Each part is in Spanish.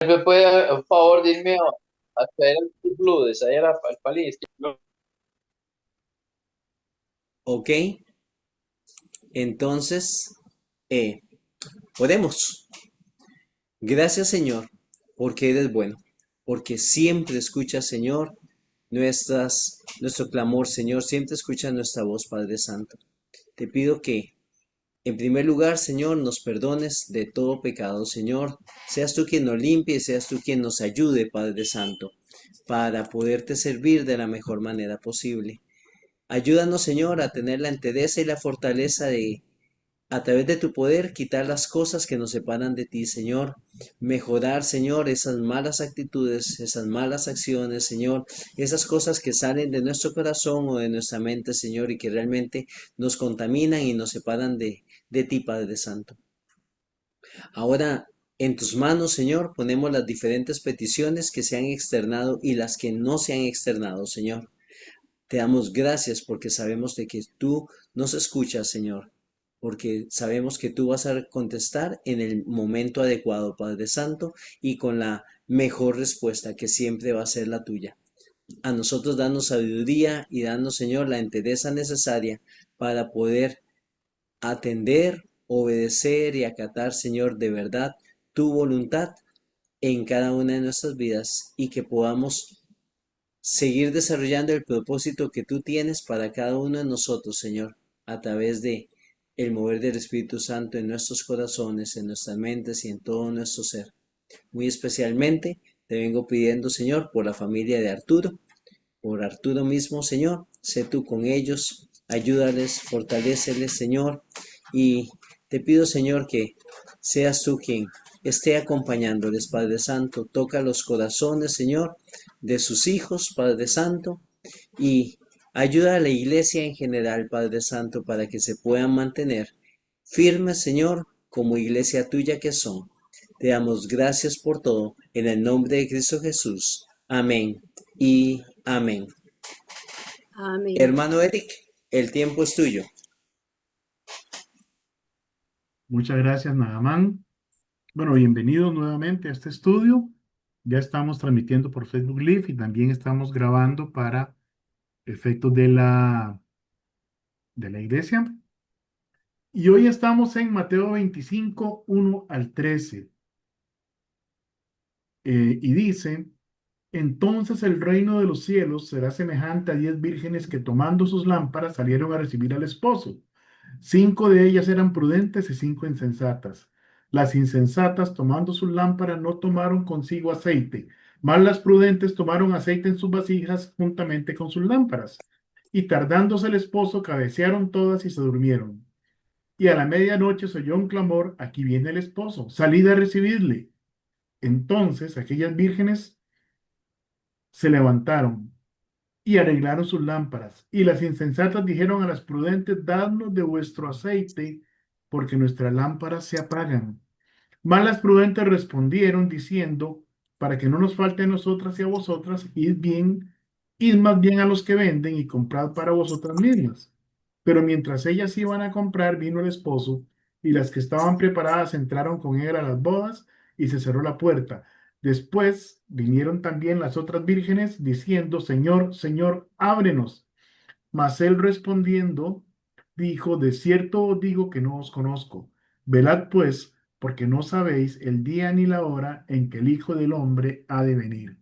¿Me puede, por favor, dirme a traer el blue de esa era el palís? Ok, entonces, eh, oremos. Gracias, Señor, porque eres bueno, porque siempre escuchas, Señor, nuestro clamor, Señor, siempre escuchas nuestra voz, Padre Santo. Te pido que, en primer lugar, Señor, nos perdones de todo pecado, Señor. Seas tú quien nos limpie, seas tú quien nos ayude, Padre Santo, para poderte servir de la mejor manera posible. Ayúdanos, Señor, a tener la entereza y la fortaleza de, a través de tu poder, quitar las cosas que nos separan de ti, Señor. Mejorar, Señor, esas malas actitudes, esas malas acciones, Señor. Esas cosas que salen de nuestro corazón o de nuestra mente, Señor, y que realmente nos contaminan y nos separan de ti, Padre Santo. Ahora, en tus manos, Señor, ponemos las diferentes peticiones que se han externado y las que no se han externado, Señor. Te damos gracias porque sabemos de que tú nos escuchas, Señor, porque sabemos que tú vas a contestar en el momento adecuado, Padre Santo, y con la mejor respuesta que siempre va a ser la tuya. A nosotros danos sabiduría y danos, Señor, la entereza necesaria para poder atender, obedecer y acatar, Señor, de verdad tu voluntad en cada una de nuestras vidas y que podamos seguir desarrollando el propósito que tú tienes para cada uno de nosotros, Señor, a través de el mover del Espíritu Santo en nuestros corazones, en nuestras mentes y en todo nuestro ser. Muy especialmente te vengo pidiendo, Señor, por la familia de Arturo, por Arturo mismo, Señor, sé tú con ellos, ayúdales, fortaléceles, Señor, y te pido, Señor, que seas tú quien esté acompañándoles, Padre Santo, toca los corazones, Señor, de sus hijos, Padre Santo, y ayuda a la iglesia en general, Padre Santo, para que se puedan mantener firmes, Señor, como iglesia tuya que son. Te damos gracias por todo, en el nombre de Cristo Jesús. Amén y amén. Amén. Hermano Eric, el tiempo es tuyo. Muchas gracias, Naamán. Bueno, bienvenidos nuevamente a este estudio. Ya estamos transmitiendo por Facebook Live y también estamos grabando para efectos de la iglesia. Y hoy estamos en Mateo 25, 1 al 13. Y dice, entonces el reino de los cielos será semejante a 10 vírgenes que tomando sus lámparas salieron a recibir al esposo. 5 de ellas eran prudentes y 5 insensatas. Las insensatas, tomando sus lámparas, no tomaron consigo aceite, mas las prudentes tomaron aceite en sus vasijas juntamente con sus lámparas. Y tardándose el esposo, cabecearon todas y se durmieron. Y a la medianoche se oyó un clamor, aquí viene el esposo, salid a recibirle. Entonces aquellas vírgenes se levantaron y arreglaron sus lámparas. Y las insensatas dijeron a las prudentes, dadnos de vuestro aceite, porque nuestras lámparas se apagan. Mas las prudentes respondieron diciendo, para que no nos falte a nosotras y a vosotras, id más bien a los que venden y comprad para vosotras mismas. Pero mientras ellas iban a comprar, vino el esposo, y las que estaban preparadas entraron con él a las bodas, y se cerró la puerta. Después vinieron también las otras vírgenes, diciendo, Señor, Señor, ábrenos. Mas él respondiendo, dijo, de cierto os digo que no os conozco. Velad pues, porque no sabéis el día ni la hora en que el Hijo del Hombre ha de venir.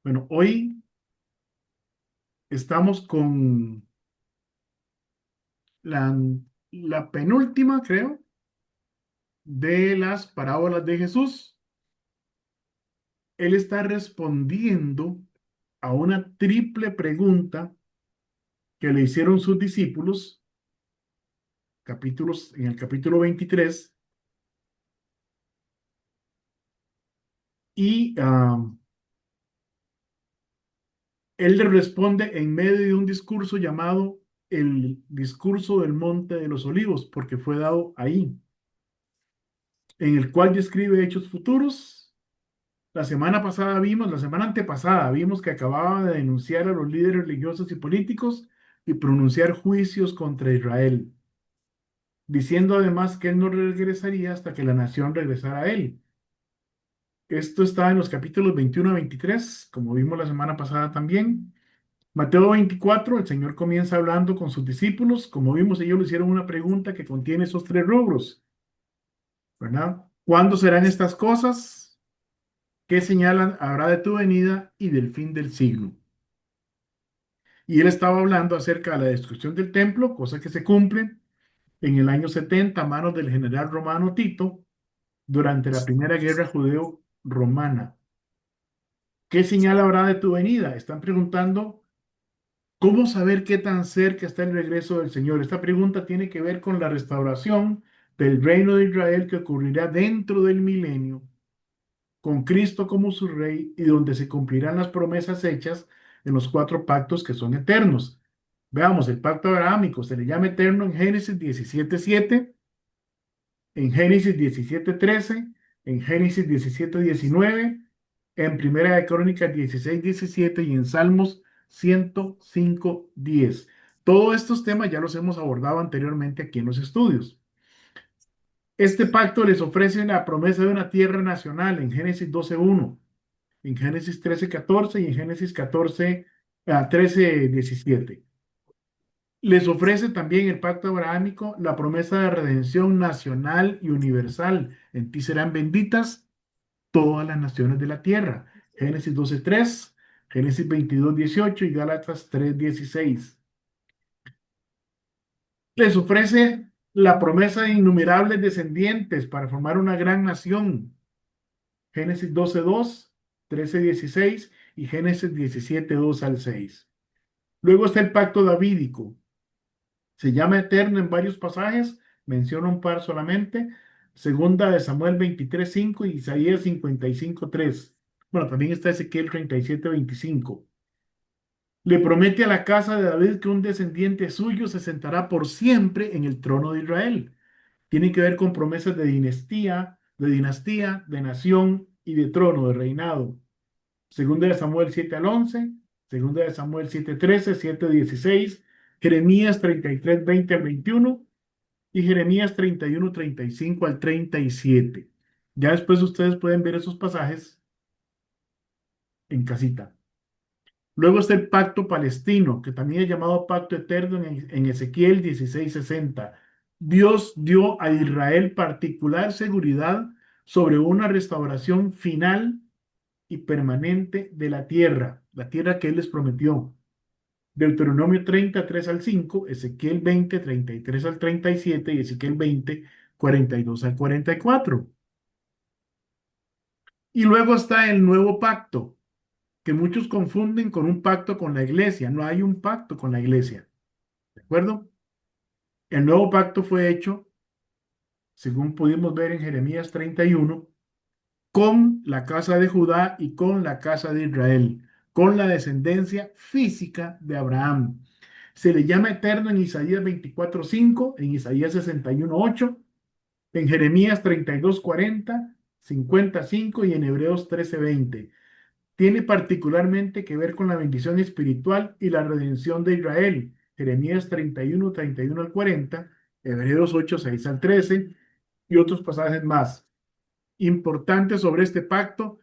Bueno, hoy estamos con la, la penúltima, creo, de las parábolas de Jesús. Él está respondiendo a una triple pregunta que le hicieron sus discípulos, en el capítulo 23, y él le responde en medio de un discurso llamado el discurso del Monte de los Olivos, porque fue dado ahí, en el cual describe hechos futuros. La semana antepasada vimos que acababa de denunciar a los líderes religiosos y políticos y pronunciar juicios contra Israel, diciendo además que él no regresaría hasta que la nación regresara a él. Esto está en los capítulos 21 a 23, como vimos la semana pasada también. Mateo 24, el Señor comienza hablando con sus discípulos. Como vimos, ellos le hicieron una pregunta que contiene esos tres rubros, ¿verdad? ¿Cuándo serán estas cosas? ¿Qué señalan habrá de tu venida y del fin del siglo? Y él estaba hablando acerca de la destrucción del templo, cosa que se cumple en el año 70 a manos del general romano Tito durante la primera guerra judeo-romana. ¿Qué señal habrá de tu venida? Están preguntando, ¿cómo saber qué tan cerca está el regreso del Señor? Esta pregunta tiene que ver con la restauración del reino de Israel que ocurrirá dentro del milenio, con Cristo como su rey y donde se cumplirán las promesas hechas en los cuatro pactos que son eternos. Veamos, el pacto abrahámico se le llama eterno en Génesis 17:7, en Génesis 17:13, en Génesis 17:19, en Primera de Crónicas 16:17 y en Salmos 105:10. Todos estos temas ya los hemos abordado anteriormente aquí en los estudios. Este pacto les ofrece la promesa de una tierra nacional en Génesis 12:1, en Génesis 13:14 y en Génesis 13:17. Les ofrece también el pacto abrahámico la promesa de redención nacional y universal. En ti serán benditas todas las naciones de la tierra. Génesis 12:3, Génesis 22:18 y Gálatas 3:16. Les ofrece la promesa de innumerables descendientes para formar una gran nación. Génesis 12:2, 13:16 y Génesis 17:2 al 6. Luego está el pacto davídico. Se llama eterno en varios pasajes, menciono un par solamente. Segunda de Samuel 23:5 y Isaías 55:3. Bueno, también está Ezequiel 37:25. Le promete a la casa de David que un descendiente suyo se sentará por siempre en el trono de Israel. Tiene que ver con promesas de dinastía, de nación y de trono, de reinado. Segunda de Samuel 7 al 11, segunda de Samuel 7:13, 7:16, Jeremías 33, 20 al 21 y Jeremías 31, 35 al 37. Ya después ustedes pueden ver esos pasajes en casita. Luego está el pacto palestino, que también es llamado pacto eterno en Ezequiel 16:60. Dios dio a Israel particular seguridad sobre una restauración final y permanente de la tierra que Él les prometió. Deuteronomio 33 al 5, Ezequiel 20, 33 al 37 y Ezequiel 20, 42 al 44. Y luego está el nuevo pacto, que muchos confunden con un pacto con la iglesia. No hay un pacto con la iglesia, ¿de acuerdo? El nuevo pacto fue hecho, según pudimos ver en Jeremías 31, con la casa de Judá y con la casa de Israel, con la descendencia física de Abraham. Se le llama eterno en Isaías 24:5, en Isaías 61:8, en Jeremías 32:40, 55 y en Hebreos 13:20. Tiene particularmente que ver con la bendición espiritual y la redención de Israel. Jeremías 31, 31 al 40, Hebreos 8, 6 al 13 y otros pasajes más. Importante sobre este pacto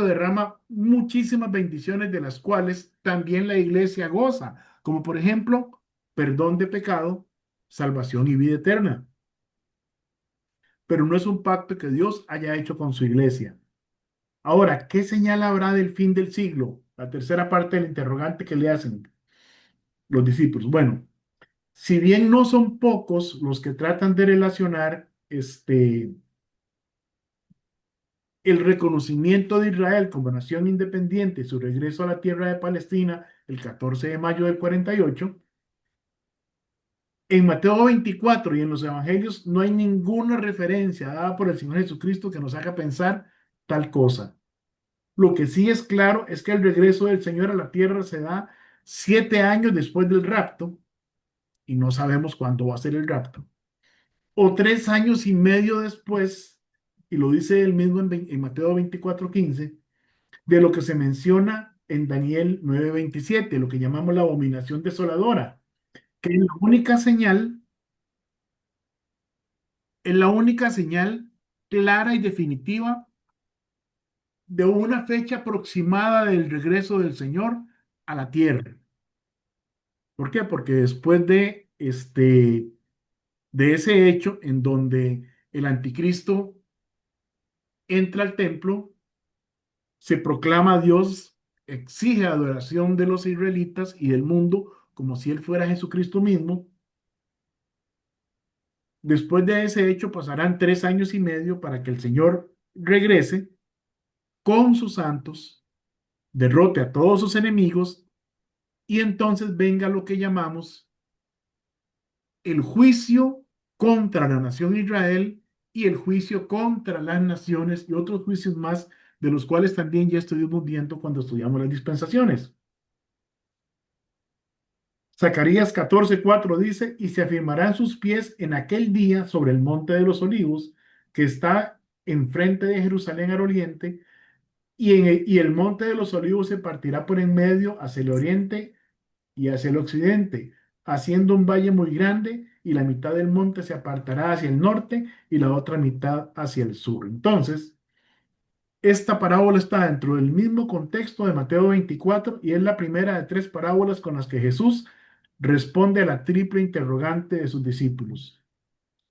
derrama muchísimas bendiciones de las cuales también la iglesia goza, como por ejemplo, perdón de pecado, salvación y vida eterna. Pero no es un pacto que Dios haya hecho con su iglesia. Ahora, ¿qué señal habrá del fin del siglo? La tercera parte del interrogante que le hacen los discípulos. Bueno, si bien no son pocos los que tratan de relacionar el reconocimiento de Israel como nación independiente y su regreso a la tierra de Palestina el 14 de mayo del 48, en Mateo 24 y en los evangelios no hay ninguna referencia dada por el Señor Jesucristo que nos haga pensar tal cosa. Lo que sí es claro es que el regreso del Señor a la tierra se da 7 años después del rapto, y no sabemos cuándo va a ser el rapto, o 3 años y medio después, y lo dice él mismo en Mateo 24:15, de lo que se menciona en Daniel 9:27, lo que llamamos la abominación desoladora, que es la única señal clara y definitiva de una fecha aproximada del regreso del Señor a la tierra. ¿Por qué? Porque después de ese hecho en donde el anticristo entra al templo, se proclama a Dios, exige adoración de los israelitas y del mundo como si él fuera Jesucristo mismo. Después de ese hecho pasarán 3 años y medio para que el Señor regrese con sus santos, derrote a todos sus enemigos y entonces venga lo que llamamos el juicio contra la nación Israel y el juicio contra las naciones y otros juicios más de los cuales también ya estuvimos viendo cuando estudiamos las dispensaciones. Zacarías 14:4 dice, y se afirmarán sus pies en aquel día sobre el monte de los olivos, que está enfrente de Jerusalén al oriente, y el monte de los olivos se partirá por en medio hacia el oriente y hacia el occidente, haciendo un valle muy grande, y la mitad del monte se apartará hacia el norte y la otra mitad hacia el sur. Entonces, esta parábola está dentro del mismo contexto de Mateo 24 y es la primera de 3 parábolas con las que Jesús responde a la triple interrogante de sus discípulos,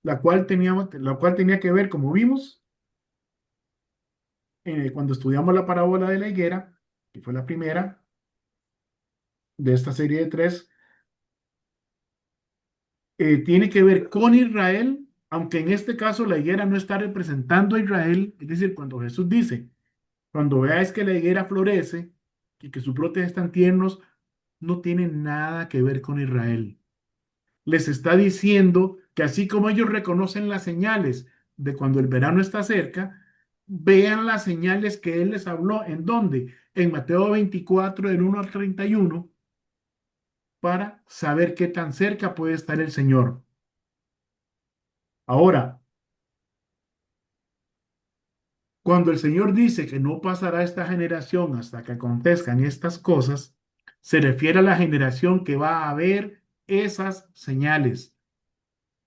la cual tenía que ver, como vimos, cuando estudiamos la parábola de la higuera, que fue la primera de esta serie de 3, tiene que ver con Israel, aunque en este caso la higuera no está representando a Israel, es decir, cuando Jesús dice, cuando veáis que la higuera florece y que sus brotes están tiernos, no tiene nada que ver con Israel. Les está diciendo que así como ellos reconocen las señales de cuando el verano está cerca, vean las señales que Él les habló. ¿En dónde? En Mateo 24, del 1 al 31, para saber qué tan cerca puede estar el Señor. Ahora, cuando el Señor dice que no pasará esta generación hasta que acontezcan estas cosas, se refiere a la generación que va a ver esas señales.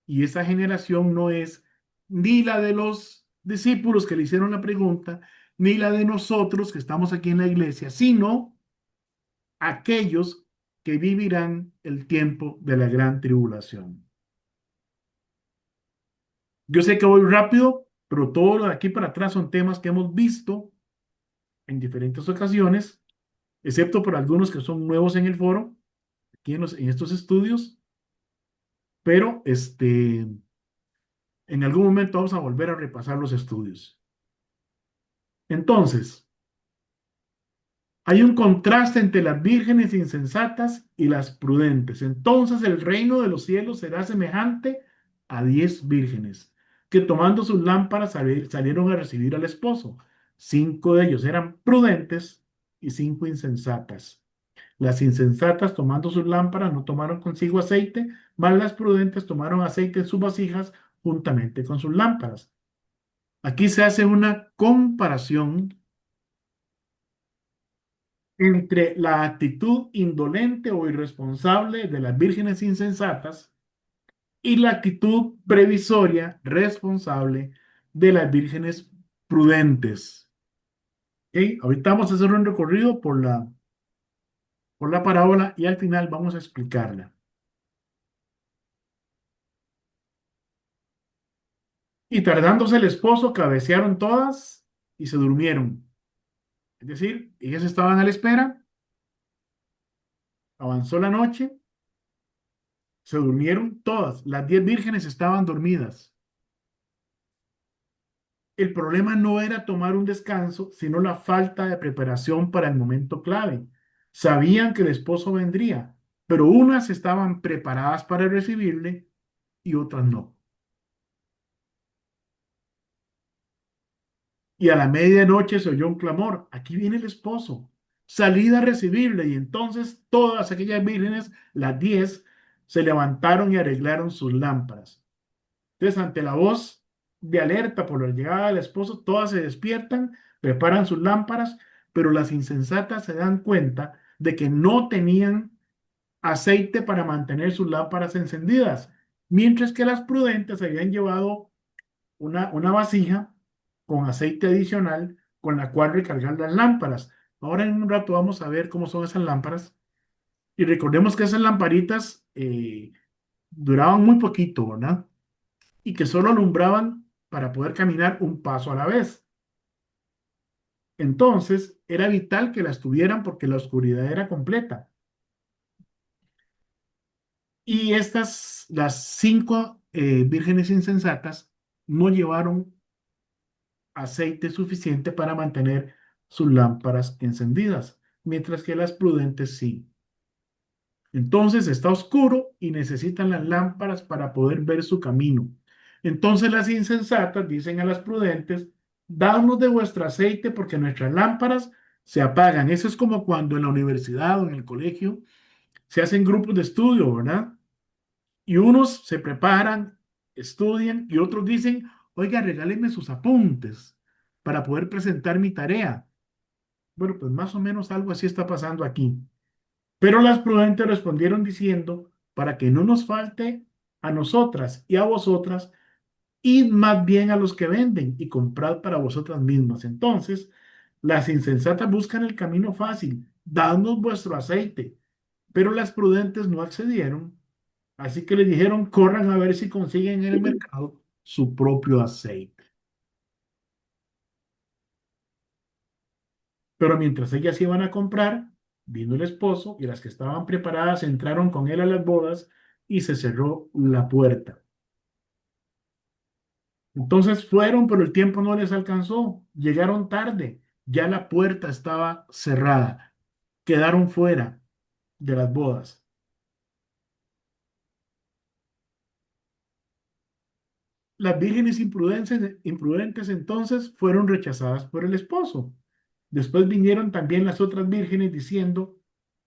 Y esa generación no es ni la de los discípulos que le hicieron la pregunta, ni la de nosotros que estamos aquí en la iglesia, sino aquellos que vivirán el tiempo de la gran tribulación. Yo sé que voy rápido, pero todo lo de aquí para atrás son temas que hemos visto en diferentes ocasiones, excepto por algunos que son nuevos en el foro, aquí en estos estudios, pero en algún momento vamos a volver a repasar los estudios. Entonces, hay un contraste entre las vírgenes insensatas y las prudentes. Entonces el reino de los cielos será semejante a 10 vírgenes que tomando sus lámparas salieron a recibir al esposo. 5 de ellos eran prudentes y 5 insensatas. Las insensatas tomando sus lámparas no tomaron consigo aceite, mas las prudentes tomaron aceite en sus vasijas juntamente con sus lámparas. Aquí se hace una comparación entre la actitud indolente o irresponsable de las vírgenes insensatas y la actitud previsoria, responsable de las vírgenes prudentes. ¿Okay? Ahorita vamos a hacer un recorrido por la parábola y al final vamos a explicarla. Y tardándose el esposo, cabecearon todas y se durmieron. Es decir, ellas estaban a la espera, avanzó la noche, se durmieron todas. Las 10 vírgenes estaban dormidas. El problema no era tomar un descanso, sino la falta de preparación para el momento clave. Sabían que el esposo vendría, pero unas estaban preparadas para recibirle y otras no. Y a la medianoche se oyó un clamor: aquí viene el esposo, salid a recibirle. Y entonces todas aquellas vírgenes, las 10, se levantaron y arreglaron sus lámparas. Entonces, ante la voz de alerta por la llegada del esposo, todas se despiertan, preparan sus lámparas, pero las insensatas se dan cuenta de que no tenían aceite para mantener sus lámparas encendidas, mientras que las prudentes habían llevado una vasija con aceite adicional con la cual recargar las lámparas. Ahora en un rato vamos a ver cómo son esas lámparas. Y recordemos que esas lamparitas duraban muy poquito, ¿verdad? Y que solo alumbraban para poder caminar un paso a la vez. Entonces, era vital que las tuvieran porque la oscuridad era completa. Y las 5 vírgenes insensatas no llevaron aceite suficiente para mantener sus lámparas encendidas, mientras que las prudentes sí. Entonces está oscuro y necesitan las lámparas para poder ver su camino. Entonces las insensatas dicen a las prudentes, danos de vuestro aceite porque nuestras lámparas se apagan. Eso es como cuando en la universidad o en el colegio se hacen grupos de estudio, ¿verdad? Y unos se preparan, estudian y otros dicen, oiga, regálenme sus apuntes para poder presentar mi tarea. Bueno, pues más o menos algo así está pasando aquí. Pero las prudentes respondieron diciendo, para que no nos falte a nosotras y a vosotras, id más bien a los que venden y comprad para vosotras mismas. Entonces, las insensatas buscan el camino fácil, dadnos vuestro aceite. Pero las prudentes no accedieron, así que les dijeron, corran a ver si consiguen en el mercado su propio aceite. Pero mientras ellas iban a comprar, vino el esposo y las que estaban preparadas entraron con él a las bodas y se cerró la puerta. Entonces fueron, pero el tiempo no les alcanzó. Llegaron tarde. Ya la puerta estaba cerrada. Quedaron fuera de las bodas. Las vírgenes imprudentes entonces fueron rechazadas por el esposo. Después vinieron también las otras vírgenes diciendo,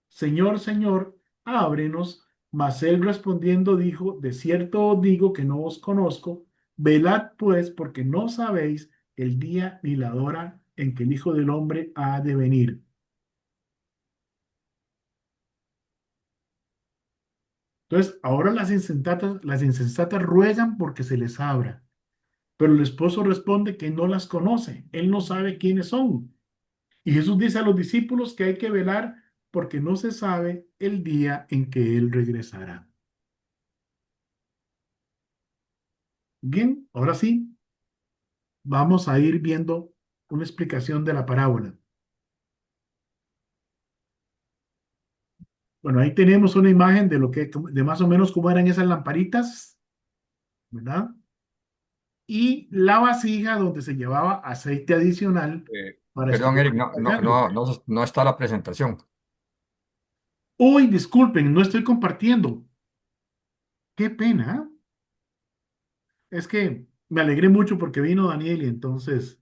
Señor, Señor, ábrenos. Mas él respondiendo dijo, de cierto os digo que no os conozco. Velad pues, porque no sabéis el día ni la hora en que el Hijo del Hombre ha de venir. Entonces, ahora las insensatas ruegan porque se les abra. Pero el esposo responde que no las conoce. Él no sabe quiénes son. Y Jesús dice a los discípulos que hay que velar porque no se sabe el día en que Él regresará. Bien, ahora sí, vamos a ir viendo una explicación de la parábola. Bueno, ahí tenemos una imagen de de más o menos cómo eran esas lamparitas, ¿verdad? Y la vasija donde se llevaba aceite adicional para Perdón, estudiar Eric, cargando. no está la presentación. Uy, disculpen, no estoy compartiendo. Qué pena. Es que me alegré mucho porque vino Daniel y entonces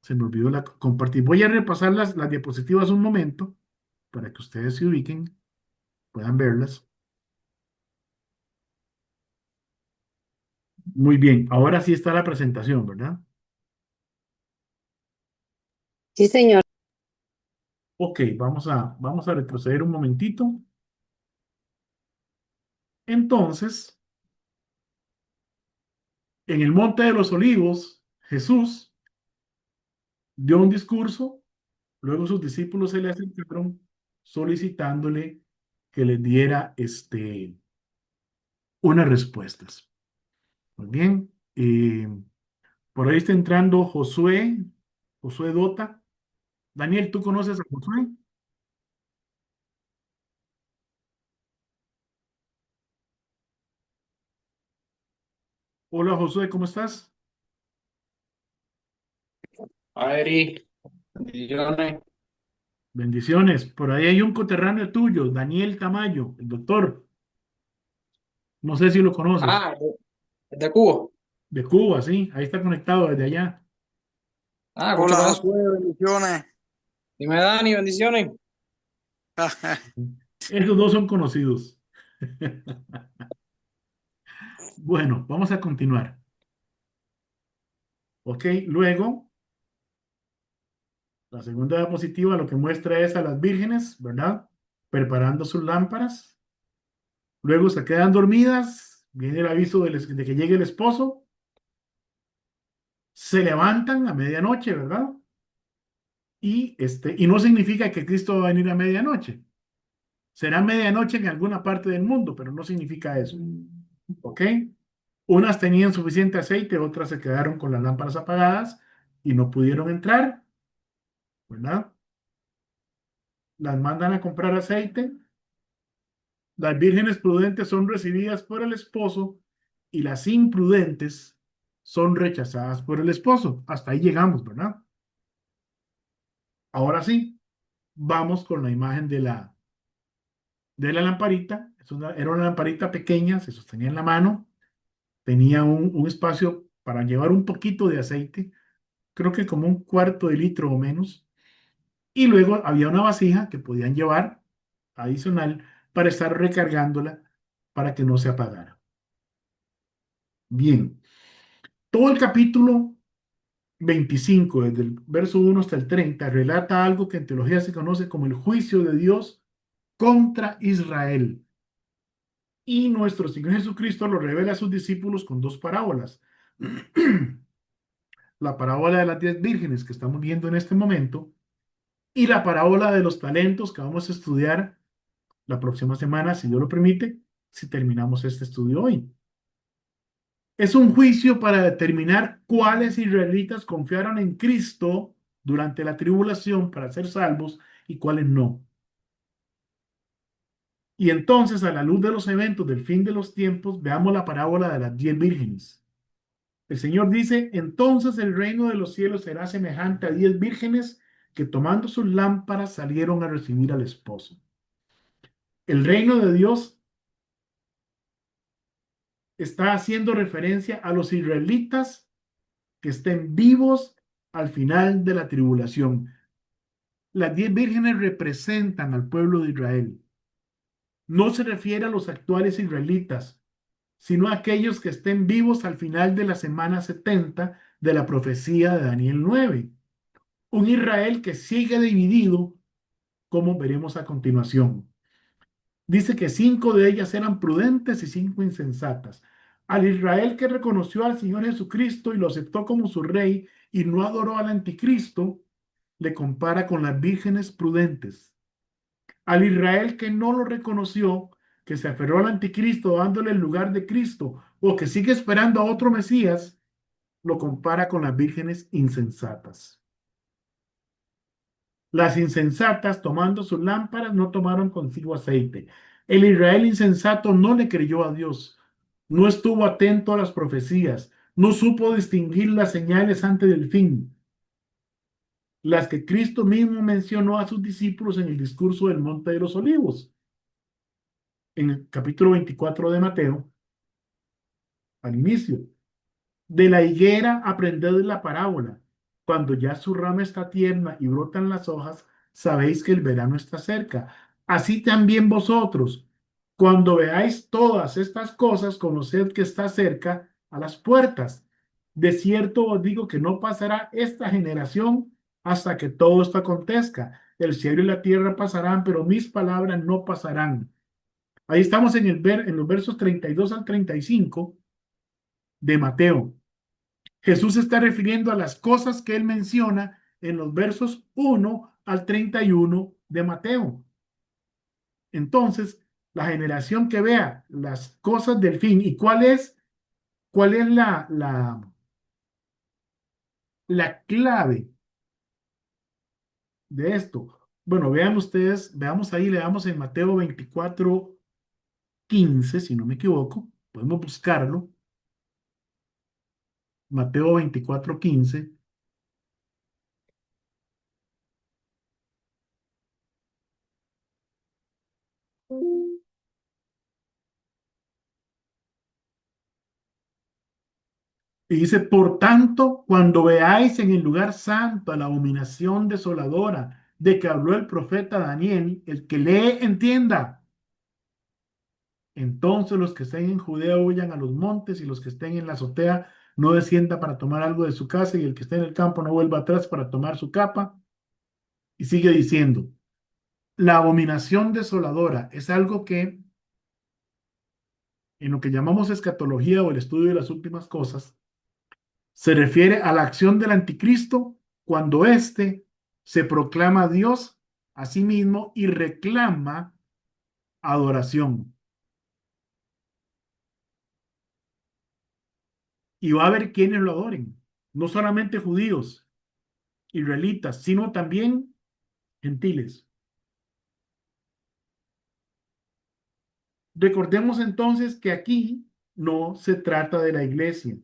se me olvidó compartir. Voy a repasar las diapositivas un momento para que ustedes se ubiquen, puedan verlas. Muy bien, ahora sí está la presentación, ¿verdad? Sí, señor. Ok, vamos a retroceder un momentito. Entonces, en el Monte de los Olivos, Jesús dio un discurso, luego sus discípulos se le acercaron solicitándole que les diera unas respuestas. Muy bien, por ahí está entrando Josué Dota. Daniel, ¿tú conoces a Josué? Hola Josué, ¿cómo estás? Ari, bendiciones. Bendiciones. Por ahí hay un coterráneo tuyo, Daniel Tamayo, el doctor. No sé si lo conoces. Ah, de Cuba. De Cuba, sí. Ahí está conectado desde allá. Ah, mucho Hola más. Josué, bendiciones. Dime, Dani, bendiciones. Esos dos son conocidos. Bueno, vamos a continuar. Ok, luego, la segunda diapositiva lo que muestra es a las vírgenes, ¿verdad? Preparando sus lámparas. Luego se quedan dormidas. Viene el aviso de que llegue el esposo. se levantan a medianoche, ¿verdad? Y no significa que Cristo va a venir a medianoche. Será medianoche en alguna parte del mundo, pero no significa eso. ¿Ok? Unas tenían suficiente aceite, otras se quedaron con las lámparas apagadas y no pudieron entrar, ¿verdad? Las mandan a comprar aceite. Las vírgenes prudentes son recibidas por el esposo y las imprudentes son rechazadas por el esposo. Hasta ahí llegamos, ¿verdad? Ahora sí, vamos con la imagen de la lamparita. Era una lamparita pequeña, se sostenía en la mano, tenía un espacio para llevar un poquito de aceite, creo que como un cuarto de litro o menos, y luego había una vasija que podían llevar adicional para estar recargándola para que no se apagara. Bien, todo el capítulo 25, desde el verso 1 hasta el 30, relata algo que en teología se conoce como el juicio de Dios contra Israel. Y nuestro Señor Jesucristo lo revela a sus discípulos con dos parábolas. La parábola de las 10 vírgenes que estamos viendo en este momento y la parábola de los talentos que vamos a estudiar la próxima semana, si Dios lo permite, si terminamos este estudio hoy. Es un juicio para determinar cuáles israelitas confiaron en Cristo durante la tribulación para ser salvos y cuáles no. Y entonces, a la luz de los eventos del fin de los tiempos, veamos la parábola de las 10 vírgenes. El Señor dice, entonces el reino de los cielos será semejante a 10 vírgenes que tomando sus lámparas salieron a recibir al esposo. El reino de Dios está haciendo referencia a los israelitas que estén vivos al final de la tribulación. Las 10 vírgenes representan al pueblo de Israel. No se refiere a los actuales israelitas, sino a aquellos que estén vivos al final de la semana 70 de la profecía de Daniel 9. Un Israel que sigue dividido, como veremos a continuación. Dice que 5 de ellas eran prudentes y 5 insensatas. Al Israel que reconoció al Señor Jesucristo y lo aceptó como su rey y no adoró al anticristo, le compara con las vírgenes prudentes. Al Israel que no lo reconoció, que se aferró al anticristo dándole el lugar de Cristo o que sigue esperando a otro Mesías, lo compara con las vírgenes insensatas. Las insensatas, tomando sus lámparas, no tomaron consigo aceite. El Israel insensato no le creyó a Dios, no estuvo atento a las profecías, no supo distinguir las señales antes del fin, las que Cristo mismo mencionó a sus discípulos en el discurso del Monte de los Olivos, en el capítulo 24 de Mateo, al inicio. De la higuera aprended la parábola. Cuando ya su rama está tierna y brotan las hojas, sabéis que el verano está cerca. Así también vosotros, cuando veáis todas estas cosas, conoced que está cerca a las puertas. De cierto os digo que no pasará esta generación hasta que todo esto acontezca. El cielo y la tierra pasarán, pero mis palabras no pasarán. Ahí estamos en los versos 32 al 35 de Mateo. Jesús se está refiriendo a las cosas que él menciona en los versos 1 al 31 de Mateo. Entonces, la generación que vea las cosas del fin y cuál es la clave de esto. Bueno, vean ustedes, veamos ahí, leamos en Mateo 24:15, si no me equivoco, podemos buscarlo. Mateo 24:15. Y dice, por tanto, cuando veáis en el lugar santo a la abominación desoladora de que habló el profeta Daniel, el que lee entienda. Entonces los que estén en Judea huyan a los montes y los que estén en la azotea no descienda para tomar algo de su casa y el que esté en el campo no vuelva atrás para tomar su capa. Y sigue diciendo, la abominación desoladora es algo que en lo que llamamos escatología o el estudio de las últimas cosas, Se refiere a la acción del anticristo cuando éste se proclama Dios a sí mismo y reclama adoración. Y va a haber quienes lo adoren, no solamente judíos, israelitas, sino también gentiles. Recordemos entonces que aquí no se trata de la iglesia,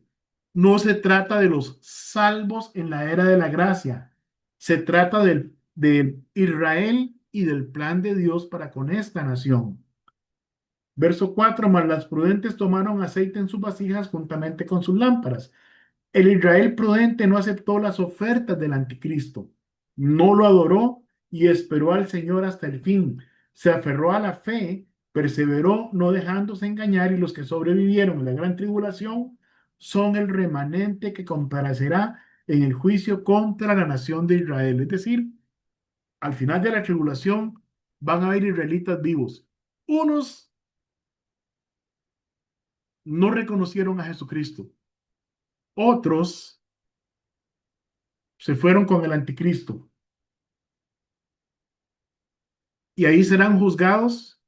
no se trata de los salvos en la era de la gracia, se trata de Israel y del plan de Dios para con esta nación. Verso 4, mas las prudentes tomaron aceite en sus vasijas juntamente con sus lámparas. El Israel prudente no aceptó las ofertas del anticristo, no lo adoró y esperó al Señor hasta el fin. Se aferró a la fe, perseveró no dejándose engañar, y los que sobrevivieron en la gran tribulación son el remanente que comparecerá en el juicio contra la nación de Israel. Es decir, al final de la tribulación van a haber israelitas vivos. Unos no reconocieron a Jesucristo, otros se fueron con el anticristo. Y ahí serán juzgados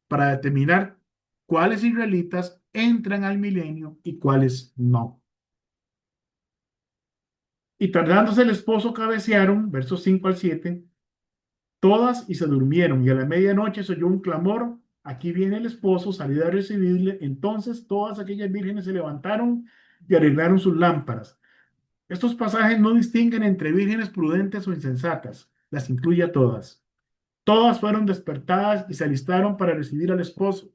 para determinar cuáles israelitas entran al milenio y cuáles no. Y tardándose el esposo cabecearon, versos 5 al 7, todas y se durmieron. Y a la medianoche se oyó un clamor, aquí viene el esposo, salid a recibirle. Entonces todas aquellas vírgenes se levantaron y arreglaron sus lámparas. Estos pasajes no distinguen entre vírgenes prudentes o insensatas, las incluye a todas. Todas fueron despertadas y se alistaron para recibir al esposo.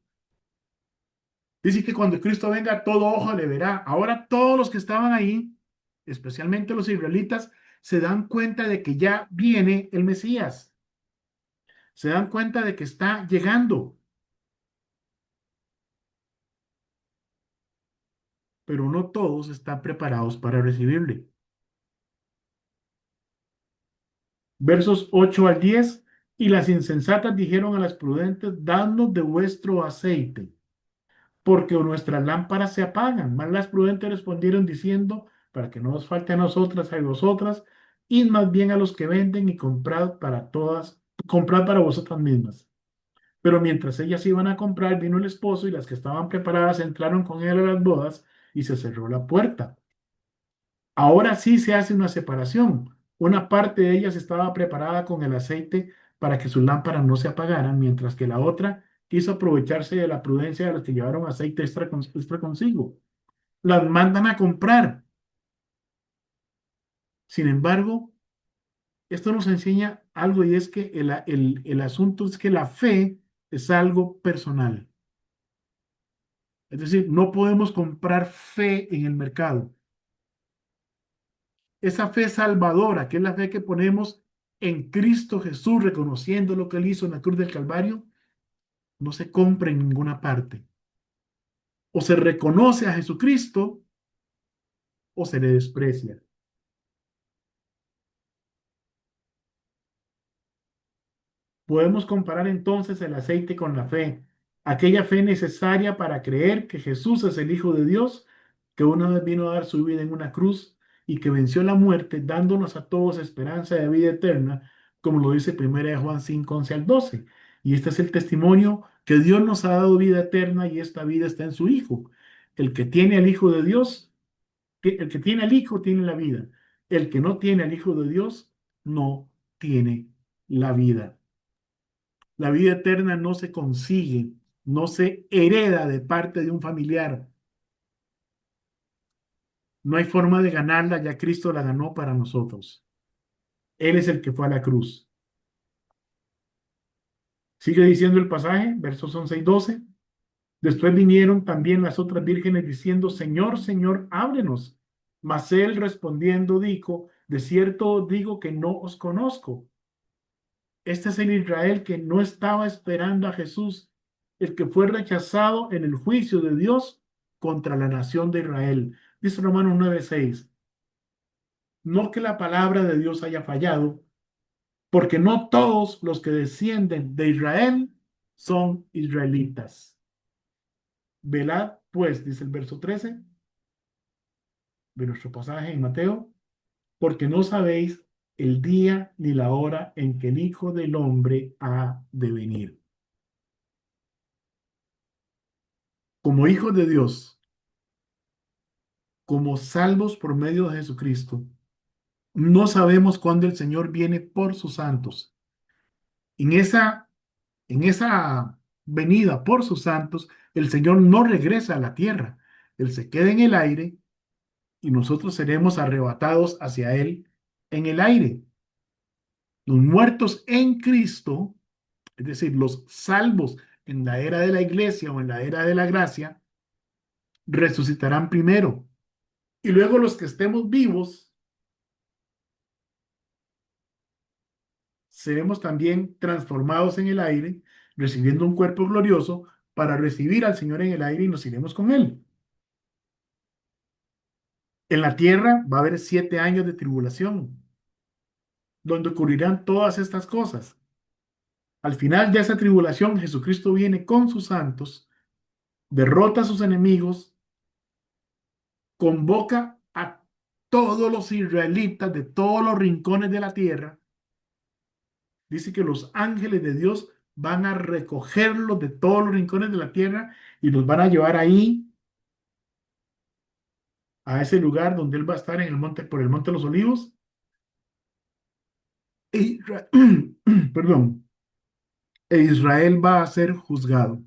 Dice que cuando Cristo venga, todo ojo le verá. Ahora todos los que estaban ahí, especialmente los israelitas, se dan cuenta de que ya viene el Mesías. Se dan cuenta de que está llegando. Pero no todos están preparados para recibirle. Versos 8 al 10. Y las insensatas dijeron a las prudentes, dadnos de vuestro aceite, porque nuestras lámparas se apagan. Mas las prudentes respondieron diciendo, para que no nos falte a nosotras, a vosotras, id más bien a los que venden y comprad para todas, comprad para vosotras mismas. Pero mientras ellas iban a comprar, vino el esposo y las que estaban preparadas entraron con él a las bodas y se cerró la puerta. Ahora sí se hace una separación. Una parte de ellas estaba preparada con el aceite para que sus lámparas no se apagaran, mientras que la otra quiso aprovecharse de la prudencia de los que llevaron aceite extra consigo. Las mandan a comprar. Sin embargo, esto nos enseña algo, y es que el asunto es que la fe es algo personal. Es decir, no podemos comprar fe en el mercado. Esa fe salvadora, que es la fe que ponemos en Cristo Jesús, reconociendo lo que Él hizo en la cruz del Calvario, no se compra en ninguna parte. O se reconoce a Jesucristo o se le desprecia. Podemos comparar entonces el aceite con la fe, aquella fe necesaria para creer que Jesús es el Hijo de Dios, que una vez vino a dar su vida en una cruz y que venció la muerte, dándonos a todos esperanza de vida eterna, como lo dice 1 Juan 5, 11 al 12. Y este es el testimonio que Dios nos ha dado vida eterna, y esta vida está en su Hijo. El que tiene al Hijo de Dios, el que tiene al Hijo tiene la vida. El que no tiene al Hijo de Dios no tiene la vida. La vida eterna no se consigue, no se hereda de parte de un familiar. No hay forma de ganarla, ya Cristo la ganó para nosotros. Él es el que fue a la cruz. Sigue diciendo el pasaje, versos 11 y 12. Después vinieron también las otras vírgenes diciendo, Señor, Señor, ábrenos. Mas él respondiendo dijo, de cierto os digo que no os conozco. Este es el Israel que no estaba esperando a Jesús, el que fue rechazado en el juicio de Dios contra la nación de Israel. Dice Romanos 9:6. No que la palabra de Dios haya fallado, porque no todos los que descienden de Israel son israelitas. Velad, pues, dice el verso 13, de nuestro pasaje en Mateo, porque no sabéis el día ni la hora en que el Hijo del Hombre ha de venir. Como hijos de Dios, como salvos por medio de Jesucristo, no sabemos cuándo el Señor viene por sus santos. En esa, en esa venida por sus santos, el Señor no regresa a la tierra. Él se queda en el aire y nosotros seremos arrebatados hacia Él en el aire. Los muertos en Cristo, es decir, los salvos en la era de la iglesia o en la era de la gracia, resucitarán primero. Y luego los que estemos vivos, seremos también transformados en el aire, recibiendo un cuerpo glorioso para recibir al Señor en el aire y nos iremos con Él. En la tierra va a haber 7 años de tribulación, donde ocurrirán todas estas cosas. Al final de esa tribulación, Jesucristo viene con sus santos, derrota a sus enemigos, convoca a todos los israelitas de todos los rincones de la tierra. Dice que los ángeles de Dios van a recogerlos de todos los rincones de la tierra y los van a llevar ahí, a ese lugar donde Él va a estar en el monte, por el monte de los olivos. Perdón, e Israel va a ser juzgado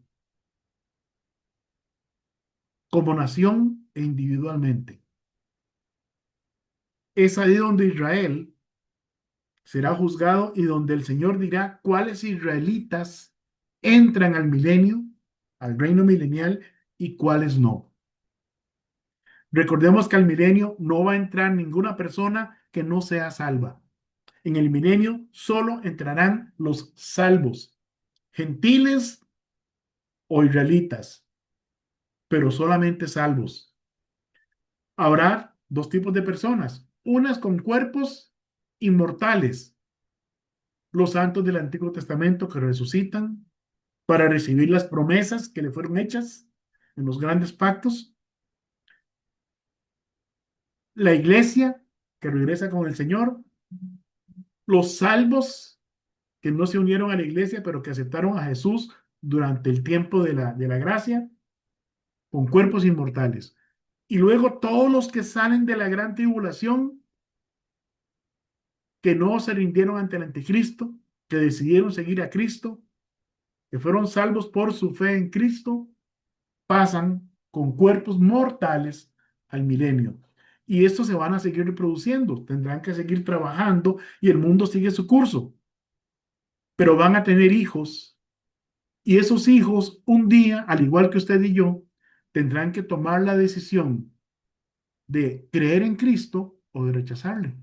como nación e individualmente. Es ahí donde Israel será juzgado y donde el Señor dirá cuáles israelitas entran al milenio, al reino milenial, y cuáles no. Recordemos que al milenio no va a entrar ninguna persona que no sea salva. En el milenio solo entrarán los salvos, gentiles o israelitas, pero solamente salvos. Habrá dos tipos de personas, unas con cuerpos inmortales, los santos del Antiguo Testamento que resucitan para recibir las promesas que le fueron hechas en los grandes pactos, la iglesia que regresa con el Señor, los salvos que no se unieron a la iglesia pero que aceptaron a Jesús durante el tiempo de la gracia, con cuerpos inmortales. Y luego todos los que salen de la gran tribulación, que no se rindieron ante el anticristo, que decidieron seguir a Cristo, que fueron salvos por su fe en Cristo, pasan con cuerpos mortales al milenio. Y estos se van a seguir reproduciendo, tendrán que seguir trabajando y el mundo sigue su curso. Pero van a tener hijos y esos hijos un día, al igual que usted y yo, tendrán que tomar la decisión de creer en Cristo o de rechazarle.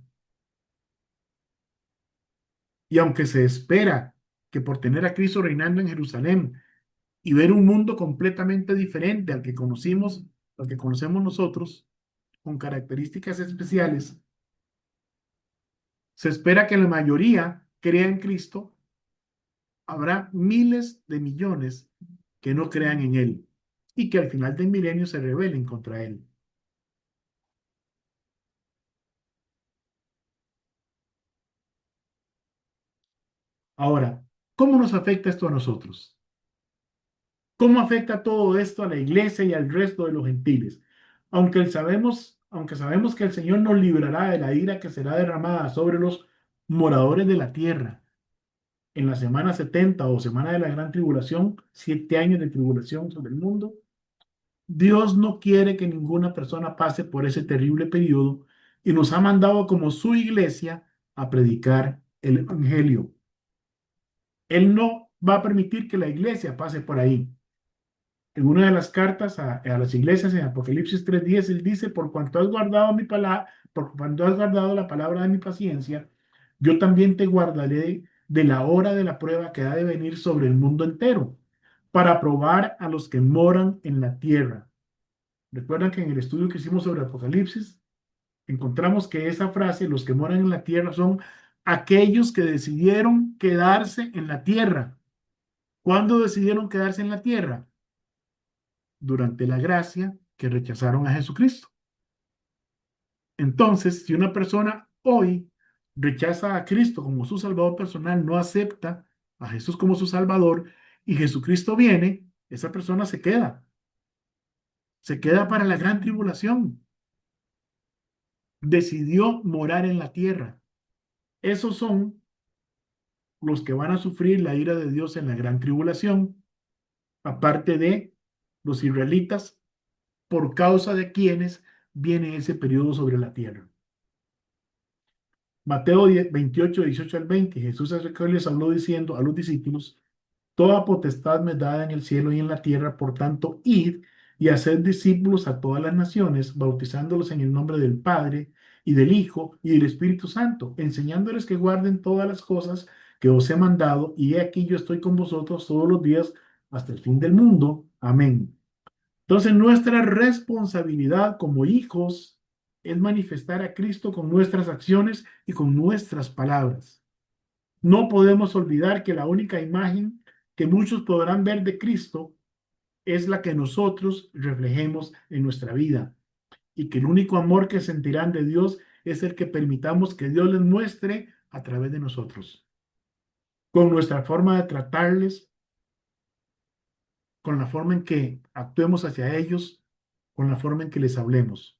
Y aunque se espera que por tener a Cristo reinando en Jerusalén y ver un mundo completamente diferente al que conocimos, al que conocemos nosotros, con características especiales, se espera que la mayoría crea en Cristo. Habrá miles de millones que no crean en Él y que al final del milenio se rebelen contra Él. Ahora, ¿cómo nos afecta esto a nosotros? ¿Cómo afecta todo esto a la iglesia y al resto de los gentiles? Aunque sabemos que el Señor nos librará de la ira que será derramada sobre los moradores de la tierra en la semana 70 o semana de la gran tribulación, 7 años de tribulación sobre el mundo, Dios no quiere que ninguna persona pase por ese terrible periodo y nos ha mandado como su iglesia a predicar el evangelio. Él no va a permitir que la iglesia pase por ahí. En una de las cartas a las iglesias en Apocalipsis 3:10, él dice, por cuanto has guardado mi palabra, por cuanto has guardado la palabra de mi paciencia, yo también te guardaré de la hora de la prueba que ha de venir sobre el mundo entero, para probar a los que moran en la tierra. Recuerdan que en el estudio que hicimos sobre Apocalipsis, encontramos que esa frase, los que moran en la tierra, son aquellos que decidieron quedarse en la tierra. ¿Cuándo decidieron quedarse en la tierra? Durante la gracia que rechazaron a Jesucristo. Entonces, si una persona hoy rechaza a Cristo como su Salvador personal, no acepta a Jesús como su Salvador y Jesucristo viene, esa persona se queda para la gran tribulación. Decidió morar en la tierra. Esos son los que van a sufrir la ira de Dios en la gran tribulación, aparte de los israelitas, por causa de quienes viene ese periodo sobre la tierra. Mateo 28, 18 al 20, Jesús les habló diciendo a los discípulos, toda potestad me dada en el cielo y en la tierra, por tanto, id y haced discípulos a todas las naciones, bautizándolos en el nombre del Padre y del Hijo y del Espíritu Santo, enseñándoles que guarden todas las cosas que os he mandado, y he aquí yo estoy con vosotros todos los días hasta el fin del mundo. Amén. Entonces, nuestra responsabilidad como hijos es manifestar a Cristo con nuestras acciones y con nuestras palabras. No podemos olvidar que la única imagen que muchos podrán ver de Cristo es la que nosotros reflejemos en nuestra vida, y que el único amor que sentirán de Dios es el que permitamos que Dios les muestre a través de nosotros, con nuestra forma de tratarles, con la forma en que actuemos hacia ellos, con la forma en que les hablemos.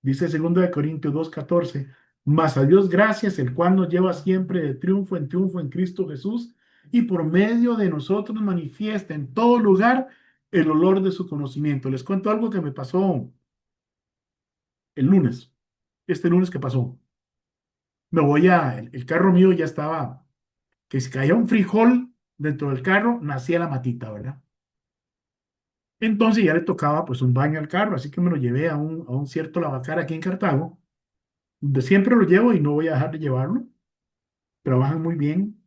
Dice 2 Corintios 2:14, mas a Dios gracias, el cual nos lleva siempre de triunfo en Cristo Jesús, y por medio de nosotros manifiesta en todo lugar el olor de su conocimiento. Les cuento algo que me pasó el lunes, este lunes que pasó. El carro mío ya estaba, que si caía un frijol dentro del carro, nacía la matita, ¿verdad? Entonces ya le tocaba pues un baño al carro, así que me lo llevé a un cierto lavacar aquí en Cartago, donde siempre lo llevo y no voy a dejar de llevarlo. Trabajan muy bien.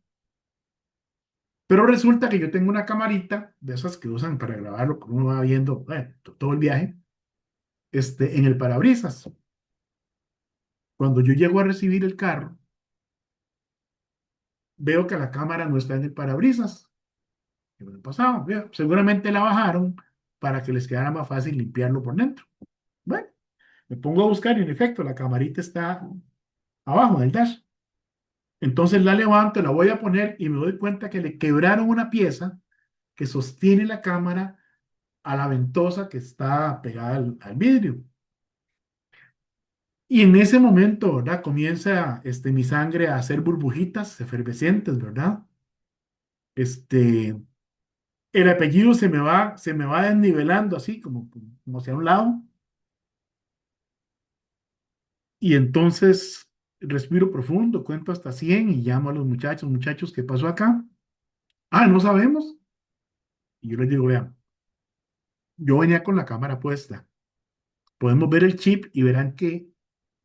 Pero resulta que yo tengo una camarita de esas que usan para grabarlo, que uno va viendo todo el viaje, en el parabrisas. Cuando yo llego a recibir el carro, veo que la cámara no está en el parabrisas. ¿Qué me pasaba? Seguramente la bajaron para que les quedara más fácil limpiarlo por dentro. Bueno, me pongo a buscar y en efecto la camarita está abajo del dash. Entonces la levanto, la voy a poner y me doy cuenta que le quebraron una pieza que sostiene la cámara a la ventosa que está pegada al vidrio. Y en ese momento, ¿verdad? Comienza mi sangre a hacer burbujitas efervescentes, ¿verdad? Este, el apellido se me va desnivelando así, como hacia un lado. Y entonces respiro profundo, cuento hasta 100 y llamo a los muchachos, ¿qué pasó acá? Ah, no sabemos. Y yo les digo, vean, yo venía con la cámara puesta. Podemos ver el chip y verán que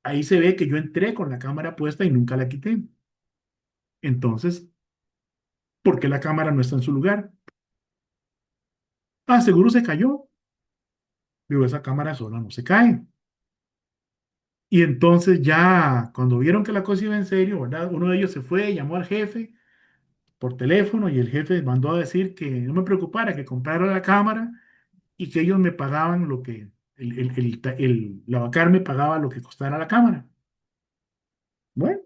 ahí se ve que yo entré con la cámara puesta y nunca la quité. Entonces, ¿por qué la cámara no está en su lugar? Ah, seguro se cayó. Digo, esa cámara sola no se cae. Y entonces ya, cuando vieron que la cosa iba en serio, ¿verdad? Uno de ellos se fue, llamó al jefe por teléfono y el jefe mandó a decir que no me preocupara, que comprara la cámara y que ellos me pagaban lo que, la Bacar me pagaba lo que costara la cámara. Bueno,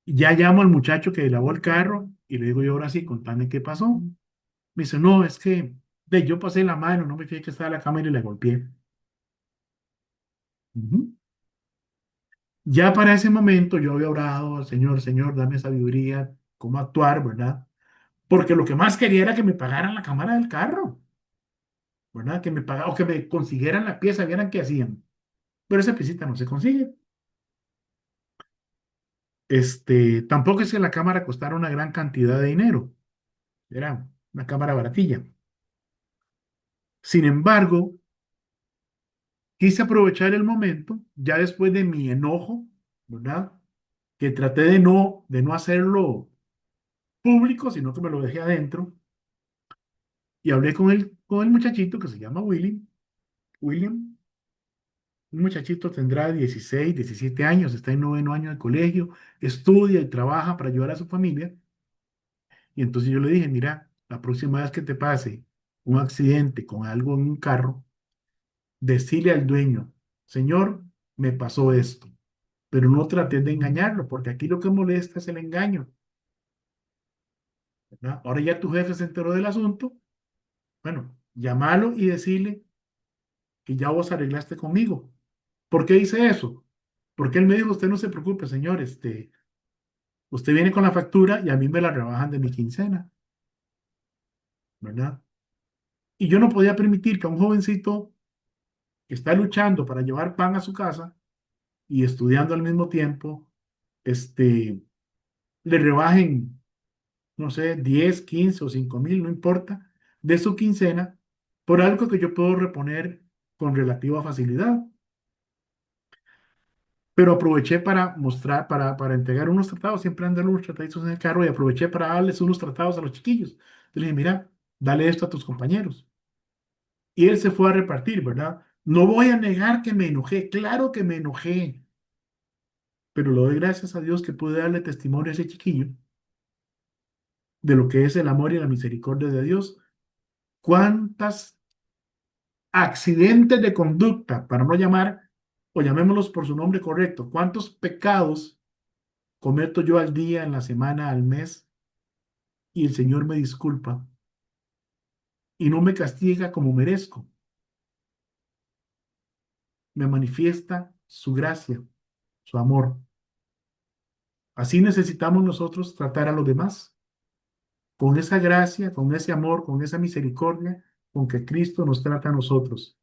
ya llamo al muchacho que lavó el carro y le digo yo, ahora sí, contame qué pasó. Me dice, no, es que yo pasé la mano, no me fijé que estaba la cámara y la golpeé. Ujú. Ya para ese momento yo había orado, Señor, Señor, dame sabiduría, cómo actuar, ¿verdad? Porque lo que más quería era que me pagaran la cámara del carro, ¿verdad? Que me pagaran o que me consiguieran la pieza, vieran qué hacían. Pero esa piecita no se consigue. Tampoco es que la cámara costara una gran cantidad de dinero. Era una cámara baratilla. Sin embargo, quise aprovechar el momento, ya después de mi enojo, ¿verdad? Que traté de no hacerlo público, sino que me lo dejé adentro. Y hablé con el muchachito que se llama William. Un muchachito tendrá 16, 17 años, está en noveno año de colegio, estudia y trabaja para ayudar a su familia. Y entonces yo le dije, mira, la próxima vez que te pase un accidente con algo en un carro, decirle al dueño, Señor, me pasó esto, pero no trates de engañarlo, porque aquí lo que molesta es el engaño, ¿verdad? Ahora ya tu jefe se enteró del asunto, bueno, llámalo y decirle que ya vos arreglaste conmigo. ¿Por qué hice eso? Porque él me dijo, usted no se preocupe, señor, usted viene con la factura y a mí me la rebajan de mi quincena, ¿verdad? Y yo no podía permitir que a un jovencito que está luchando para llevar pan a su casa y estudiando al mismo tiempo, le rebajen, no sé, 10, 15 o 5.000, no importa, de su quincena por algo que yo puedo reponer con relativa facilidad. Pero aproveché para mostrar, para entregar unos tratados, siempre andan unos trataditos en el carro y aproveché para darles unos tratados a los chiquillos. Yo le dije, mira, dale esto a tus compañeros. Y él se fue a repartir, ¿verdad? No voy a negar que me enojé, claro que me enojé, pero le doy gracias a Dios que pude darle testimonio a ese chiquillo de lo que es el amor y la misericordia de Dios. ¿Cuántas accidentes de conducta, para no llamar, o llamémoslos por su nombre correcto, cuántos pecados cometo yo al día, en la semana, al mes, y el Señor me disculpa y no me castiga como merezco? Me manifiesta su gracia, su amor. Así necesitamos nosotros tratar a los demás, con esa gracia, con ese amor, con esa misericordia con que Cristo nos trata a nosotros.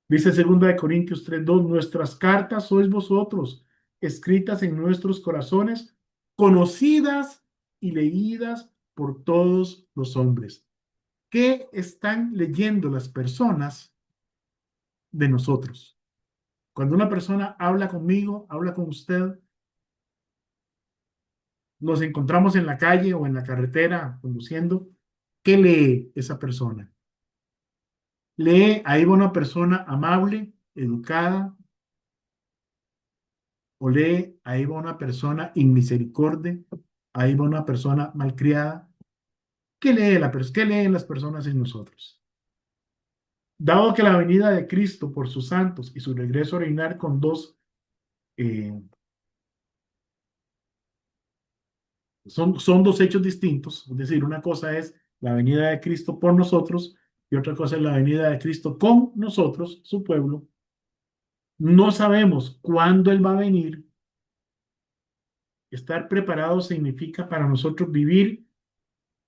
Dice 2 Corintios 3:2, nuestras cartas sois vosotros, escritas en nuestros corazones, conocidas y leídas por todos los hombres. ¿Qué están leyendo las personas de nosotros? Cuando una persona habla conmigo, habla con usted, nos encontramos en la calle o en la carretera conduciendo, ¿qué lee esa persona? ¿Lee ahí va una persona amable, educada, o lee ahí va una persona inmisericordia, ahí va una persona malcriada? ¿Qué leen las personas en nosotros? Dado que la venida de Cristo por sus santos y su regreso a reinar con eh, son dos hechos distintos, es decir, una cosa es la venida de Cristo por nosotros y otra cosa es la venida de Cristo con nosotros, su pueblo. No sabemos cuándo Él va a venir. Estar preparado significa para nosotros vivir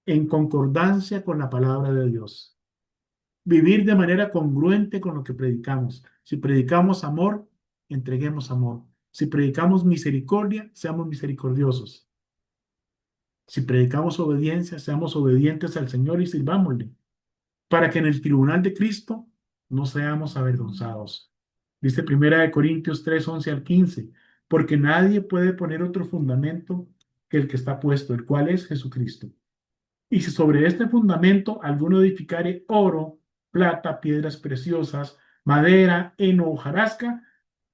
en concordancia con la palabra de Dios, vivir de manera congruente con lo que predicamos. Si predicamos amor, entreguemos amor. Si predicamos misericordia, seamos misericordiosos. Si predicamos obediencia, seamos obedientes al Señor y sirvámosle, para que en el tribunal de Cristo no seamos avergonzados. Dice 1 Corintios 3:11 al 15, porque nadie puede poner otro fundamento que el que está puesto, el cual es Jesucristo. Y si sobre este fundamento alguno edificare oro, plata, piedras preciosas, madera, heno, hojarasca,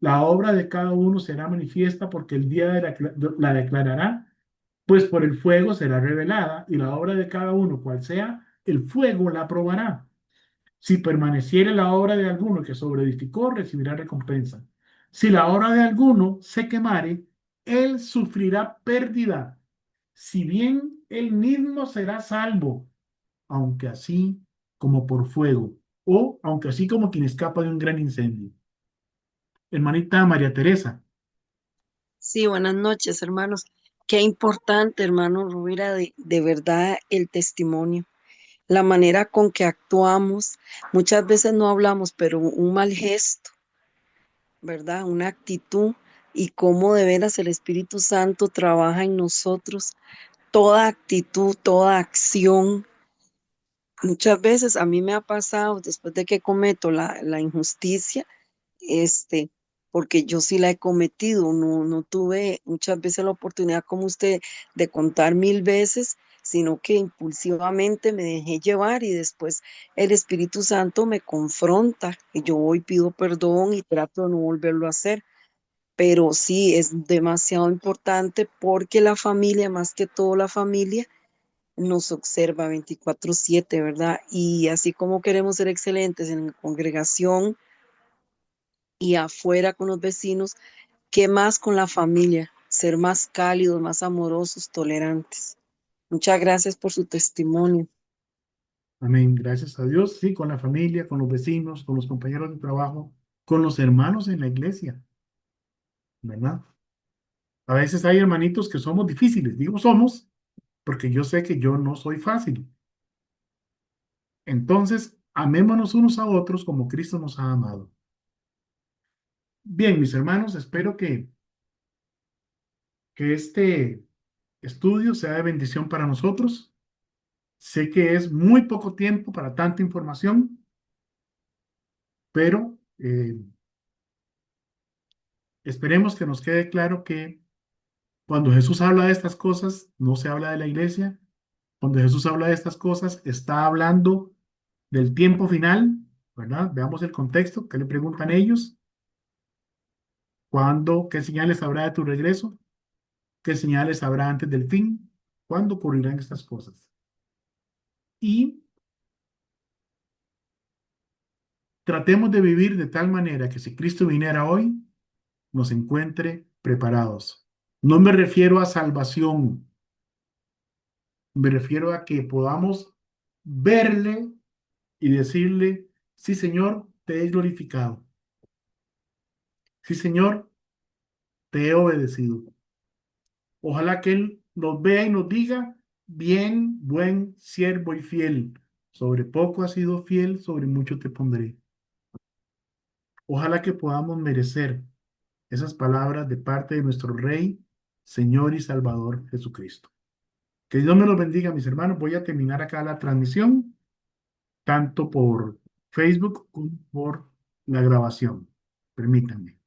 la obra de cada uno será manifiesta, porque el día la declarará, pues por el fuego será revelada, y la obra de cada uno, cual sea, el fuego la probará. Si permaneciere la obra de alguno que sobreedificó, recibirá recompensa. Si la obra de alguno se quemare, él sufrirá pérdida, si bien él mismo será salvo, aunque así como por fuego, o aunque así como quien escapa de un gran incendio. Hermanita María Teresa, Sí, buenas noches, hermanos. Qué importante, hermano Rubira, de verdad el testimonio, la manera con que actuamos. Muchas veces no hablamos, pero un mal gesto, ¿verdad? Una actitud y cómo de veras el Espíritu Santo trabaja en nosotros. Toda actitud, toda acción. Muchas veces a mí me ha pasado, después de que cometo la injusticia, este, porque yo sí la he cometido, no tuve muchas veces la oportunidad como usted de contar 1000 veces, sino que impulsivamente me dejé llevar y después el Espíritu Santo me confronta y yo voy, pido perdón y trato de no volverlo a hacer. Pero sí es demasiado importante porque la familia, más que todo la familia, nos observa 24/7, ¿verdad? Y así como queremos ser excelentes en la congregación, y afuera con los vecinos, ¿qué más con la familia? Ser más cálidos, más amorosos, tolerantes. Muchas gracias por su testimonio. Amén. Gracias a Dios. Sí, con la familia, con los vecinos, con los compañeros de trabajo, con los hermanos en la iglesia, ¿verdad? A veces hay hermanitos que somos difíciles. Digo somos porque yo sé que yo no soy fácil. Entonces, amémonos unos a otros como Cristo nos ha amado. Bien, mis hermanos, espero que este estudio sea de bendición para nosotros. Sé que es muy poco tiempo para tanta información, pero esperemos que nos quede claro que cuando Jesús habla de estas cosas, no se habla de la iglesia. Cuando Jesús habla de estas cosas, está hablando del tiempo final, ¿verdad? Veamos el contexto. ¿Qué le preguntan ellos? ¿Cuándo? ¿Qué señales habrá de tu regreso? ¿Qué señales habrá antes del fin? ¿Cuándo ocurrirán estas cosas? Y tratemos de vivir de tal manera que si Cristo viniera hoy, nos encuentre preparados. No me refiero a salvación, me refiero a que podamos verle y decirle, sí, Señor, te he glorificado. Sí, Señor, te he obedecido. Ojalá que Él nos vea y nos diga, bien, buen siervo y fiel. Sobre poco has sido fiel, sobre mucho te pondré. Ojalá que podamos merecer esas palabras de parte de nuestro Rey, Señor y Salvador Jesucristo. Que Dios me los bendiga, mis hermanos. Voy a terminar acá la transmisión, tanto por Facebook como por la grabación. Permítanme.